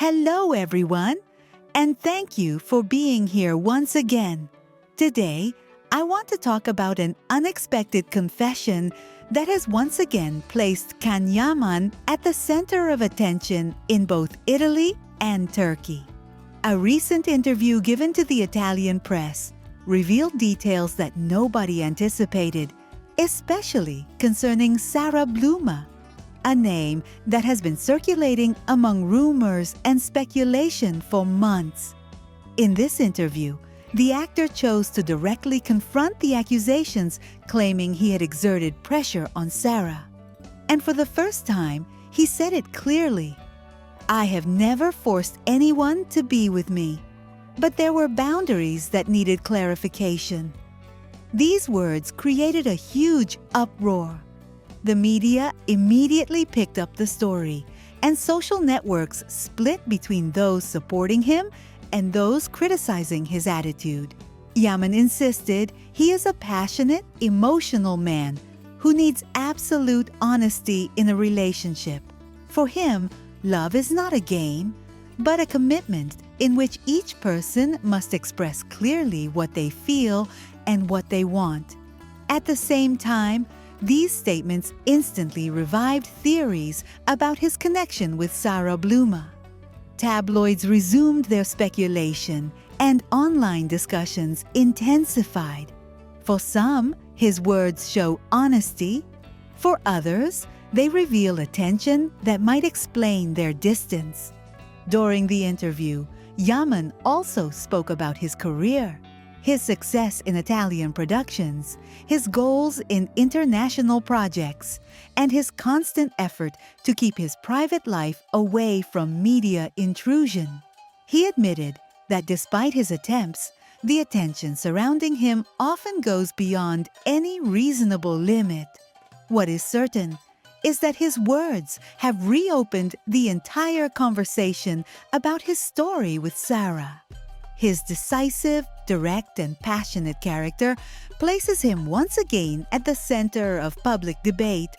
Hello, everyone, and thank you for being here once again. Today, I want to talk about an unexpected confession that has once again placed Yaman at the center of attention in both Italy and Turkey. A recent interview given to the Italian press revealed details that nobody anticipated, especially concerning Sara Bluma, a name that has been circulating among rumors and speculation for months. In this interview, the actor chose to directly confront the accusations, claiming he had exerted pressure on Sara. And for the first time, he said it clearly. "I have never forced anyone to be with me, but there were boundaries that needed clarification." These words created a huge uproar. The media immediately picked up the story, and social networks split between those supporting him and those criticizing his attitude. Yaman insisted he is a passionate, emotional man who needs absolute honesty in a relationship. For him, love is not a game, but a commitment in which each person must express clearly what they feel and what they want. At the same time, these statements instantly revived theories about his connection with Sara Bluma. Tabloids resumed their speculation, and online discussions intensified. For some, his words show honesty. For others, they reveal a tension that might explain their distance. During the interview, Yaman also spoke about his career, his success in Italian productions, his goals in international projects, and his constant effort to keep his private life away from media intrusion. He admitted that despite his attempts, the attention surrounding him often goes beyond any reasonable limit. What is certain is that his words have reopened the entire conversation about his story with Sara. His decisive, direct, and passionate character places him once again at the center of public debate,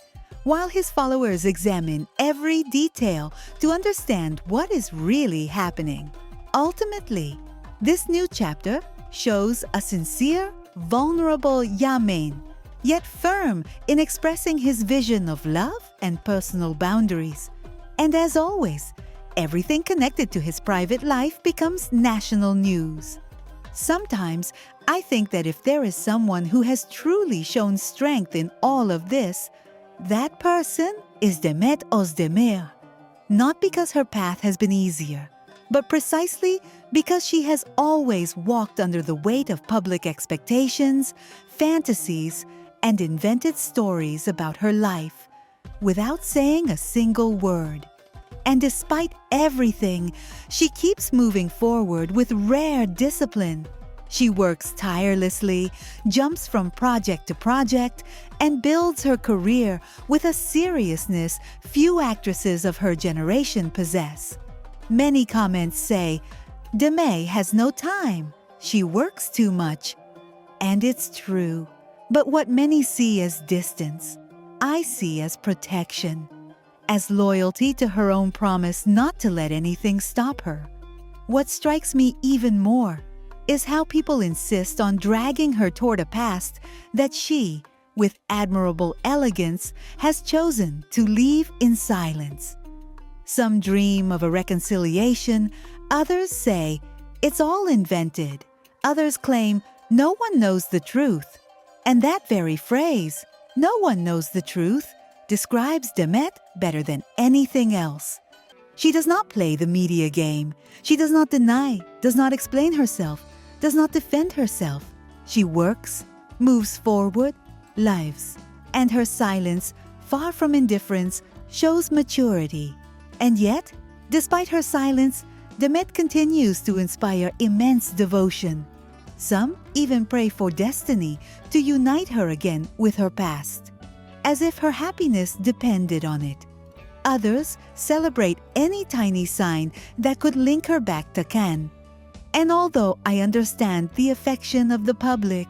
while his followers examine every detail to understand what is really happening. Ultimately, this new chapter shows a sincere, vulnerable Yaman, yet firm in expressing his vision of love and personal boundaries. And as always, everything connected to his private life becomes national news. Sometimes, I think that if there is someone who has truly shown strength in all of this, that person is Demet Özdemir. Not because her path has been easier, but precisely because she has always walked under the weight of public expectations, fantasies, and invented stories about her life, without saying a single word. And despite everything, she keeps moving forward with rare discipline. She works tirelessly, jumps from project to project, and builds her career with a seriousness few actresses of her generation possess. Many comments say, "Deme has no time. She works too much." And it's true. But what many see as distance, I see as protection, as loyalty to her own promise not to let anything stop her. What strikes me even more is how people insist on dragging her toward a past that she, with admirable elegance, has chosen to leave in silence. Some dream of a reconciliation, others say it's all invented, others claim no one knows the truth. And that very phrase, "no one knows the truth," describes Demet better than anything else. She does not play the media game. She does not deny, does not explain herself, does not defend herself. She works, moves forward, lives. And her silence, far from indifference, shows maturity. And yet, despite her silence, Demet continues to inspire immense devotion. Some even pray for destiny to unite her again with her past, as if her happiness depended on it. Others celebrate any tiny sign that could link her back to Cannes. And although I understand the affection of the public,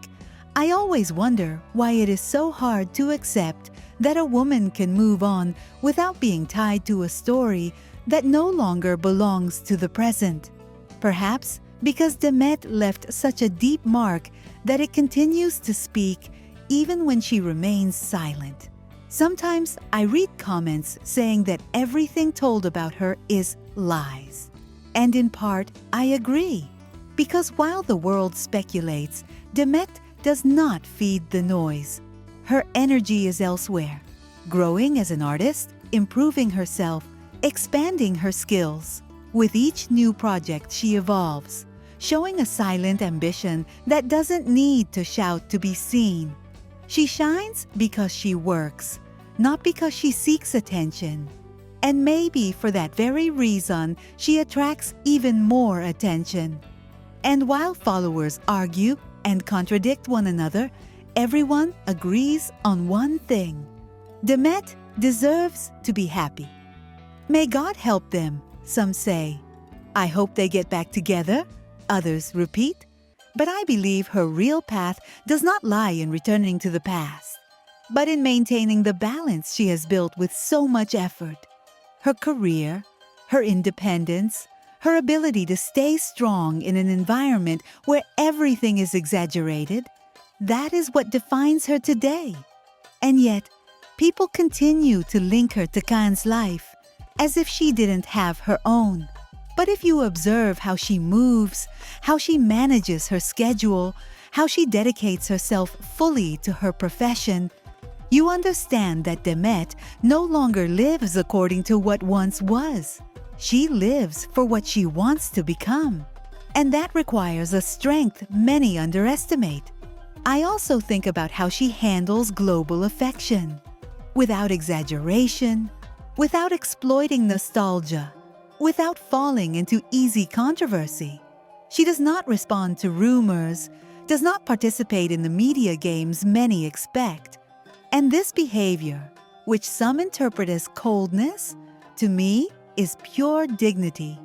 I always wonder why it is so hard to accept that a woman can move on without being tied to a story that no longer belongs to the present. Perhaps because Demet left such a deep mark that it continues to speak even when she remains silent. Sometimes I read comments saying that everything told about her is lies. And in part, I agree. Because while the world speculates, Demet does not feed the noise. Her energy is elsewhere, growing as an artist, improving herself, expanding her skills. With each new project, she evolves, showing a silent ambition that doesn't need to shout to be seen. She shines because she works, not because she seeks attention. And maybe for that very reason, she attracts even more attention. And while followers argue and contradict one another, everyone agrees on one thing. Demet deserves to be happy. May God help them, some say. I hope they get back together, others repeat. But I believe her real path does not lie in returning to the past, but in maintaining the balance she has built with so much effort. Her career, her independence, her ability to stay strong in an environment where everything is exaggerated, that is what defines her today. And yet, people continue to link her to Khan's life, as if she didn't have her own. But if you observe how she moves, how she manages her schedule, how she dedicates herself fully to her profession, you understand that Demet no longer lives according to what once was. She lives for what she wants to become. And that requires a strength many underestimate. I also think about how she handles global affection. Without exaggeration, without exploiting nostalgia, without falling into easy controversy. She does not respond to rumors, does not participate in the media games many expect. And this behavior, which some interpret as coldness, to me is pure dignity.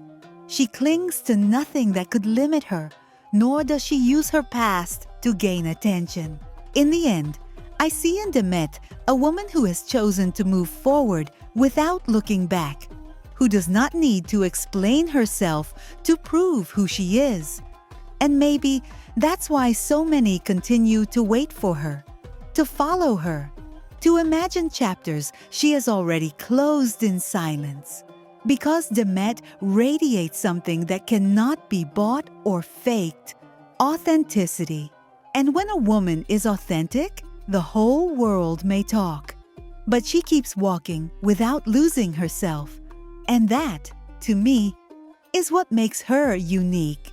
She clings to nothing that could limit her, nor does she use her past to gain attention. In the end, I see in Demet a woman who has chosen to move forward without looking back, who does not need to explain herself to prove who she is. And maybe that's why so many continue to wait for her, to follow her, to imagine chapters she has already closed in silence. Because Demet radiates something that cannot be bought or faked, authenticity. And when a woman is authentic, the whole world may talk. But she keeps walking without losing herself. And that, to me, is what makes her unique.